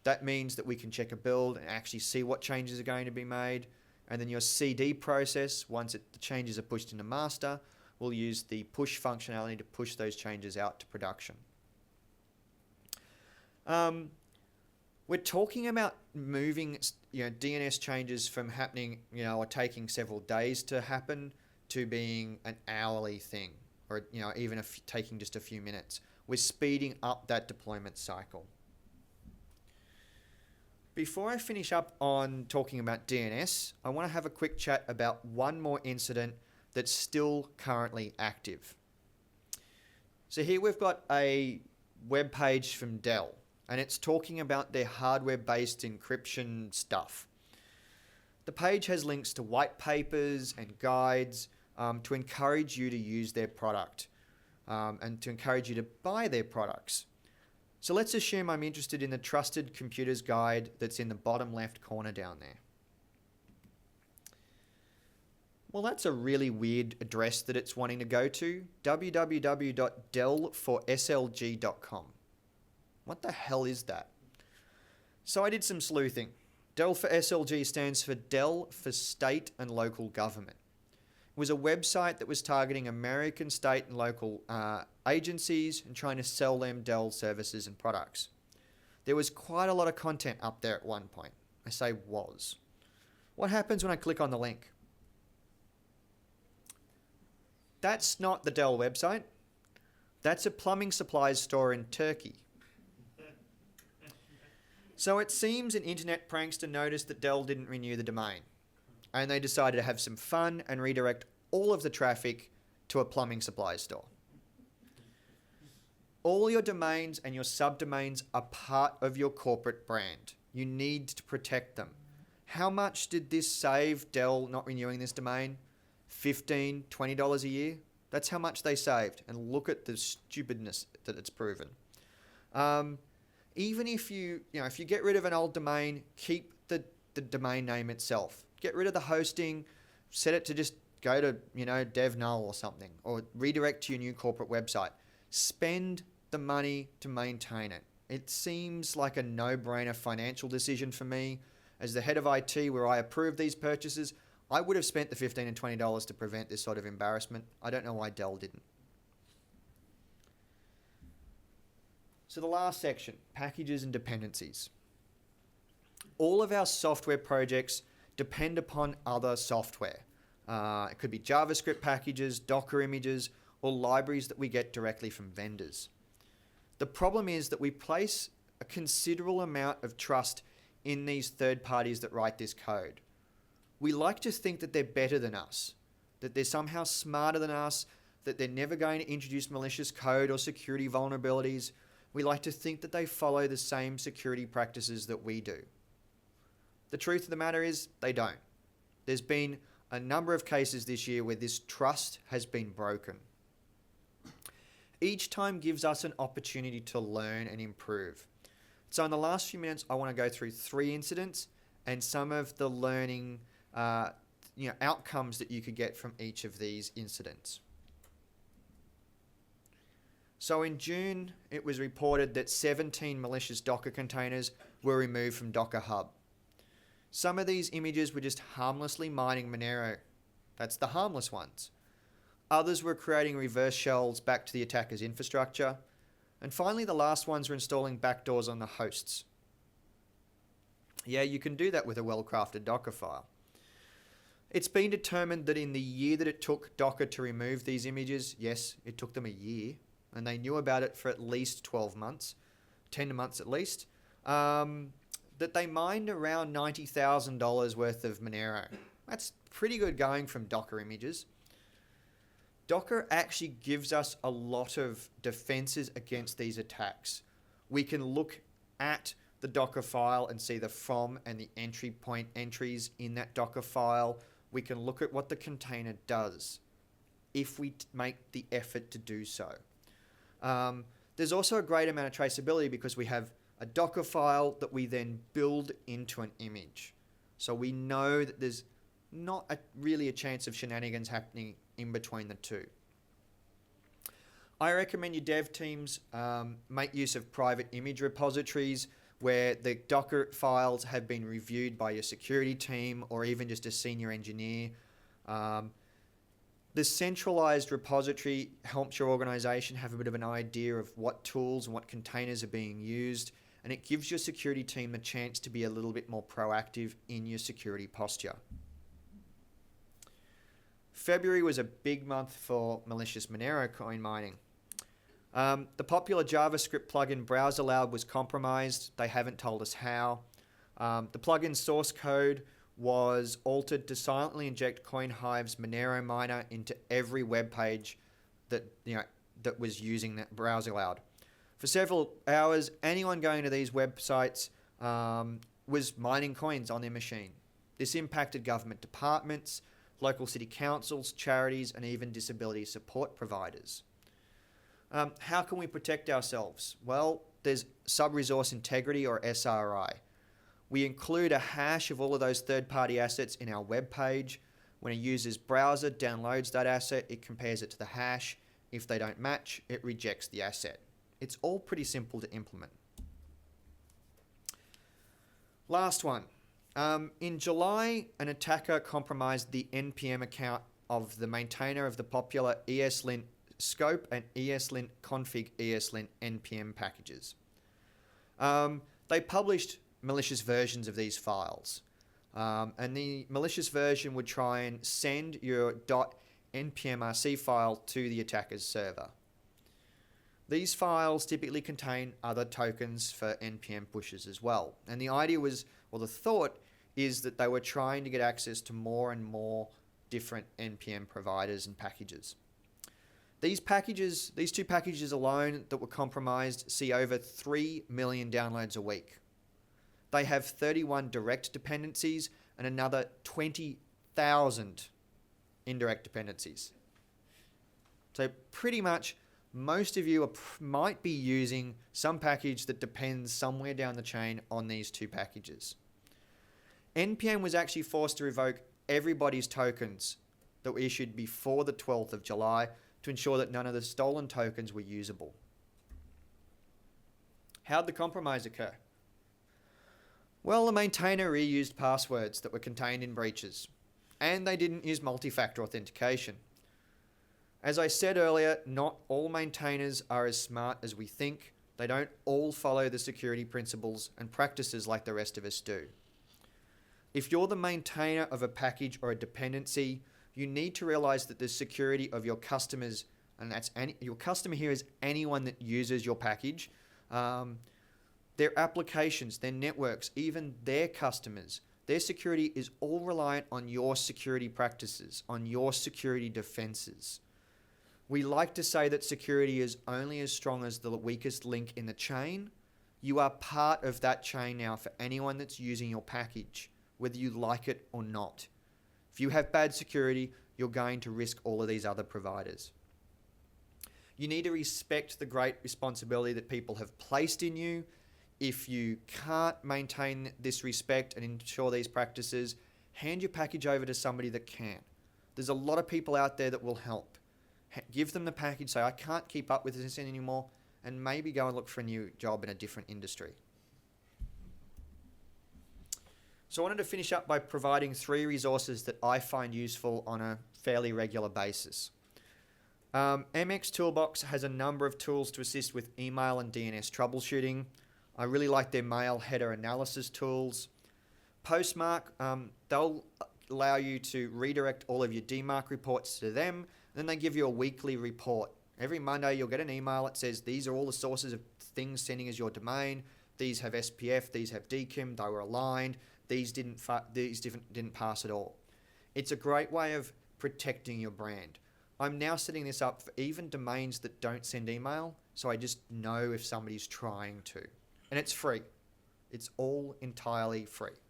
Speaker 1: That means that we can check a build and actually see what changes are going to be made. And then your CD process, once the changes are pushed into master, will use the push functionality to push those changes out to production. We're talking about moving, DNS changes from happening, or taking several days to happen to being an hourly thing, or even taking just a few minutes. We're speeding up that deployment cycle. Before I finish up on talking about DNS, I want to have a quick chat about one more incident that's still currently active. So here we've got a web page from Dell, and it's talking about their hardware-based encryption stuff. The page has links to white papers and guides to encourage you to use their product and to encourage you to buy their products. So let's assume I'm interested in the Trusted Computers Guide that's in the bottom left corner down there. Well, that's a really weird address that it's wanting to go to, www.dellforslg.com. What the hell is that? So I did some sleuthing. Dell for SLG stands for Dell for State and Local Government. It was a website that was targeting American state and local agencies and trying to sell them Dell services and products. There was quite a lot of content up there at one point. I say was. What happens when I click on the link? That's not the Dell website. That's a plumbing supplies store in Turkey. So it seems an internet prankster noticed that Dell didn't renew the domain, and they decided to have some fun and redirect all of the traffic to a plumbing supplies store. All your domains and your subdomains are part of your corporate brand. You need to protect them. How much did this save Dell not renewing this domain? $15, $20 a year? That's how much they saved. And look at the stupidness that it's proven. Even if you get rid of an old domain, keep the domain name itself. Get rid of the hosting, set it to just go to, dev null or something, or redirect to your new corporate website. Spend the money to maintain it. It seems like a no-brainer financial decision for me. As the head of IT, where I approve these purchases, I would have spent the $15 and $20 to prevent this sort of embarrassment. I don't know why Dell didn't. So the last section, packages and dependencies. All of our software projects depend upon other software. It could be JavaScript packages, Docker images, or libraries that we get directly from vendors. The problem is that we place a considerable amount of trust in these third parties that write this code. We like to think that they're better than us, that they're somehow smarter than us, that they're never going to introduce malicious code or security vulnerabilities. We like to think that they follow the same security practices that we do. The truth of the matter is they don't. There's been a number of cases this year where this trust has been broken. Each time gives us an opportunity to learn and improve. So in the last few minutes, I want to go through 3 incidents and some of the learning outcomes that you could get from each of these incidents. So in June, it was reported that 17 malicious Docker containers were removed from Docker Hub. Some of these images were just harmlessly mining Monero. That's the harmless ones. Others were creating reverse shells back to the attacker's infrastructure. And finally, the last ones were installing backdoors on the hosts. Yeah, you can do that with a well-crafted Docker file. It's been determined that in the year that it took Docker to remove these images, yes, it took them a year, and they knew about it for at least 12 months, 10 months at least, the that they mined around $90,000 worth of Monero. That's pretty good going from Docker images. Docker actually gives us a lot of defenses against these attacks. We can look at the Docker file and see the from and the entry point entries in that Docker file. We can look at what the container does if we make the effort to do so. There's also a great amount of traceability because we have a Docker file that we then build into an image. So we know that there's not really a chance of shenanigans happening in between the two. I recommend your dev teams make use of private image repositories where the Docker files have been reviewed by your security team or even just a senior engineer. The centralized repository helps your organization have a bit of an idea of what tools and what containers are being used, and it gives your security team a chance to be a little bit more proactive in your security posture. February was a big month for malicious Monero coin mining. The popular JavaScript plugin BrowserLoud was compromised. They haven't told us how. The plugin source code was altered to silently inject CoinHive's Monero miner into every web page that was using that BrowserLoud. For several hours, anyone going to these websites was mining coins on their machine. This impacted government departments, local city councils, charities, and even disability support providers. How can we protect ourselves? Well, there's sub-resource integrity, or SRI. We include a hash of all of those third-party assets in our web page. When a user's browser downloads that asset, it compares it to the hash. If they don't match, it rejects the asset. It's all pretty simple to implement. Last one. In July, an attacker compromised the NPM account of the maintainer of the popular ESLint scope and ESLint config ESLint NPM packages. They published malicious versions of these files. And the malicious version would try and send your .npmrc file to the attacker's server. These files typically contain other tokens for NPM pushes as well. And the idea was, well, the thought is that they were trying to get access to more and more different NPM providers and packages. These two packages alone that were compromised see over 3 million downloads a week. They have 31 direct dependencies and another 20,000 indirect dependencies. So pretty much most of you might be using some package that depends somewhere down the chain on these two packages. NPM was actually forced to revoke everybody's tokens that were issued before the 12th of July to ensure that none of the stolen tokens were usable. How'd the compromise occur? Well, the maintainer reused passwords that were contained in breaches, and they didn't use multi-factor authentication. As I said earlier, not all maintainers are as smart as we think. They don't all follow the security principles and practices like the rest of us do. If you're the maintainer of a package or a dependency, you need to realize that the security of your customers, and your customer here is anyone that uses your package, their applications, their networks, even their customers, their security is all reliant on your security practices, on your security defenses. We like to say that security is only as strong as the weakest link in the chain. You are part of that chain now for anyone that's using your package, whether you like it or not. If you have bad security, you're going to risk all of these other providers. You need to respect the great responsibility that people have placed in you. If you can't maintain this respect and ensure these practices, hand your package over to somebody that can. There's a lot of people out there that will help. Give them the package, say, I can't keep up with this anymore, and maybe go and look for a new job in a different industry. So I wanted to finish up by providing 3 resources that I find useful on a fairly regular basis. MX Toolbox has a number of tools to assist with email and DNS troubleshooting. I really like their mail header analysis tools. Postmark, they'll allow you to redirect all of your DMARC reports to them. Then they give you a weekly report. Every Monday you'll get an email that says these are all the sources of things sending as your domain. these have SPF, these have DKIM, they were aligned, these didn't pass at all. It's a great way of protecting your brand. I'm now setting this up for even domains that don't send email, so I just know if somebody's trying to. And it's free. It's all entirely free.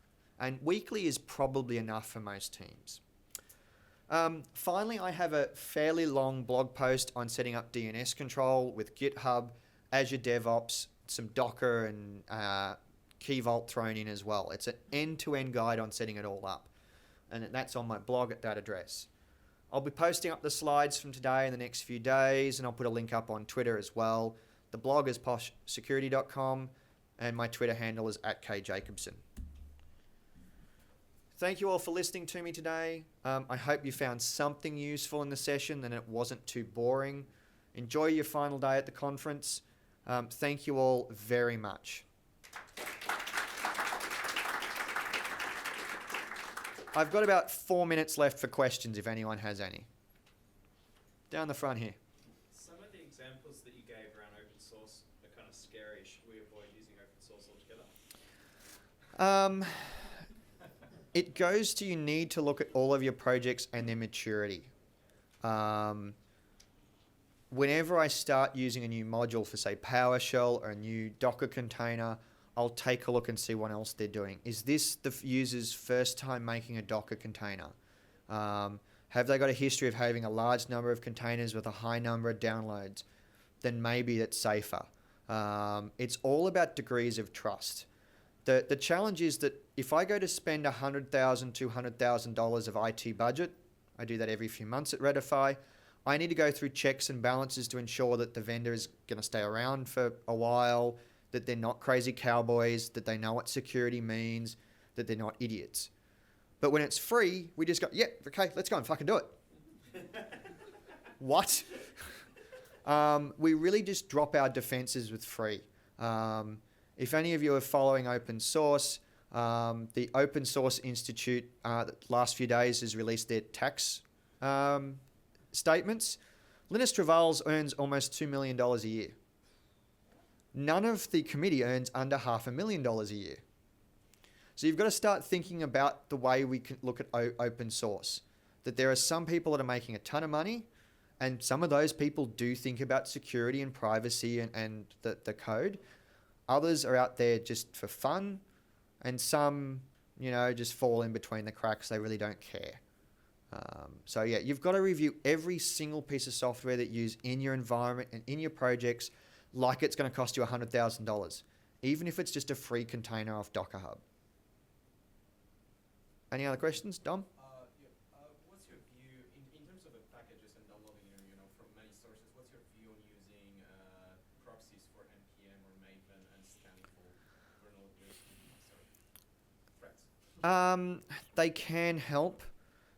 Speaker 1: And weekly is probably enough for most teams. Finally, I have a fairly long blog post on setting up DNS control with GitHub, Azure DevOps, some Docker and Key Vault thrown in as well. It's an end-to-end guide on setting it all up. And that's on my blog at that address. I'll be posting up the slides from today in the next few days, and I'll put a link up on Twitter as well. The blog is poshsecurity.com, and my Twitter handle is @KJacobsen. Thank you all for listening to me today. I hope you found something useful in the session and it wasn't too boring. Enjoy your final day at the conference. Thank you all very much. I've got about 4 minutes left for questions if anyone has any. Down the front here.
Speaker 2: Some of the examples that you gave around open source are kind of scary. Should we avoid using open source altogether?
Speaker 1: It goes to you need to look at all of your projects and their maturity. Whenever I start using a new module for, say, PowerShell or a new Docker container, I'll take a look and see what else they're doing. Is this the user's first time making a Docker container? Have they got a history of having a large number of containers with a high number of downloads? Then maybe it's safer. It's all about degrees of trust. The challenge is that if I go to spend $100,000, $200,000 of IT budget, I do that every few months at Redify, I need to go through checks and balances to ensure that the vendor is going to stay around for a while, that they're not crazy cowboys, that they know what security means, that they're not idiots. But when it's free, we just go, yeah, okay, let's go and fucking do it. What? We really just drop our defenses with free. If any of you are following open source, the Open Source Institute the last few days has released their tax statements. Linus Torvalds earns almost $2 million a year. None of the committee earns under $500,000 a year. So you've got to start thinking about the way we can look at open source. That there are some people that are making a ton of money, and some of those people do think about security and privacy and the code. Others are out there just for fun, and some, just fall in between the cracks. They really don't care. So yeah, you've got to review every single piece of software that you use in your environment and in your projects like it's going to cost you $100,000, even if it's just a free container off Docker Hub. Any other questions, Dom?
Speaker 2: What's your view in terms of the packages and downloading from many sources? What's your view on using proxies for npm or Maven and scanning for threats?
Speaker 1: They can help.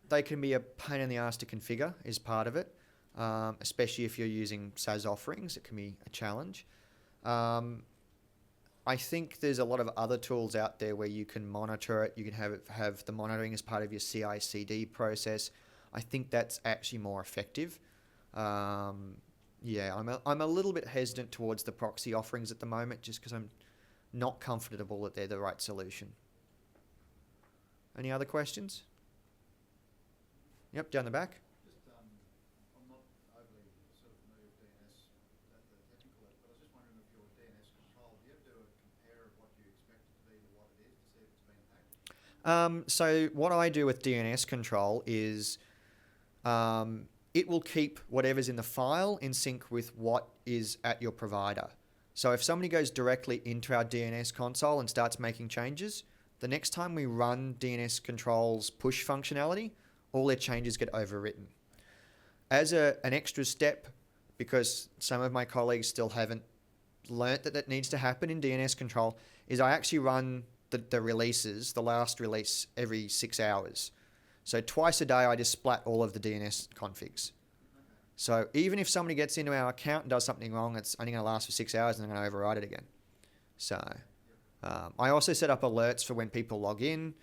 Speaker 1: They can be a pain in the ass to configure, is part of it. Especially if you're using SaaS offerings, it can be a challenge. I think there's a lot of other tools out there where you can monitor it. You can have the monitoring as part of your CI/CD process. I think that's actually more effective. I'm a little bit hesitant towards the proxy offerings at the moment, just because I'm not comfortable that they're the right solution. Any other questions? Yep, down the back.
Speaker 3: I'm not overly sort of familiar with DNS at the technical level, but I was just wondering if your DNS control, do you ever do a compare of what you expect it to be to what it is to see if it's been hacked?
Speaker 1: So what I do with DNS control is it will keep whatever's in the file in sync with what is at your provider. So if somebody goes directly into our DNS console and starts making changes, the next time we run DNS control's push functionality, all their changes get overwritten. As an extra step, because some of my colleagues still haven't learnt that needs to happen in DNS control, is I actually run the releases, the last release, every 6 hours. So twice a day, I just splat all of the DNS configs. So even if somebody gets into our account and does something wrong, it's only going to last for 6 hours and I'm going to override it again. So I also set up alerts for when people log in.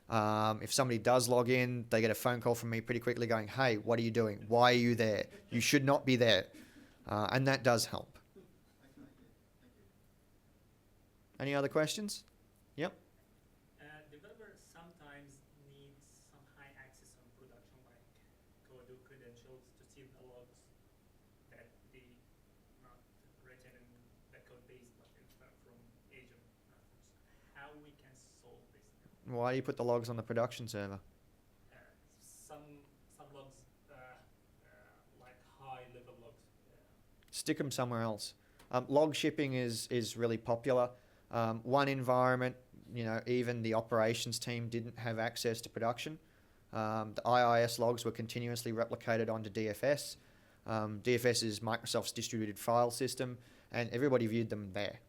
Speaker 1: If somebody does log in, they get a phone call from me pretty quickly going, hey, what are you doing? Why are you there? You should not be there. And that does help. Any other questions? Yep.
Speaker 4: Developers sometimes need some high access on production, like code or credentials, to see the logs that they not written in the code base, but in fact from agent methods. How we can solve this?
Speaker 1: Why do you put the logs on the production server?
Speaker 4: Some logs, like high level logs.
Speaker 1: Stick them somewhere else. Log shipping is really popular. One environment, even the operations team didn't have access to production. The IIS logs were continuously replicated onto DFS. DFS is Microsoft's distributed file system, and everybody viewed them there.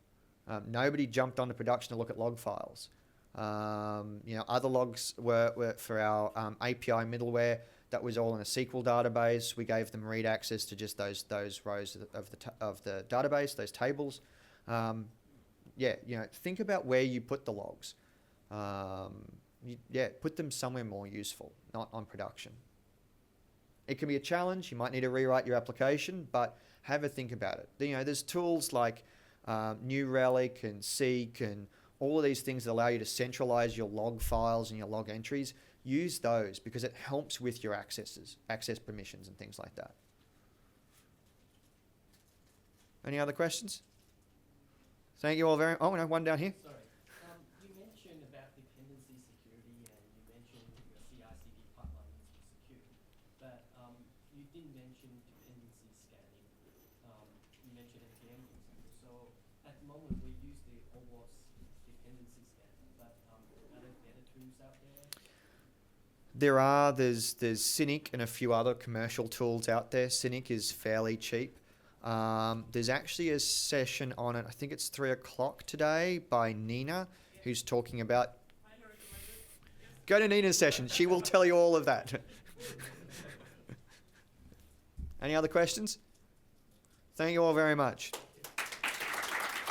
Speaker 1: Nobody jumped onto production to look at log files. Other logs were for our API middleware. That was all in a SQL database. We gave them read access to just those rows of the database, those tables. Think about where you put the logs. Put them somewhere more useful, not on production. It can be a challenge. You might need to rewrite your application, but have a think about it. There's tools like New Relic and Seek and all of these things that allow you to centralize your log files and your log entries. Use those because it helps with your access permissions and things like that. Any other questions? Thank you all very much. Oh, no, one down here.
Speaker 5: Sorry. You mentioned about dependency security and you mentioned your CI/CD pipeline needs to be secure, but you didn't mention dependency scanning. You mentioned NPM, for example. So at the moment we use the OWASP dependency scanner, but are there better tools out there?
Speaker 1: There's Cynic and a few other commercial tools out there. Cynic is fairly cheap. There's actually a session on it, I think it's 3 o'clock today, by Nina, who's talking about... Go to Nina's session. She will tell you all of that. Any other questions? Thank you all very much.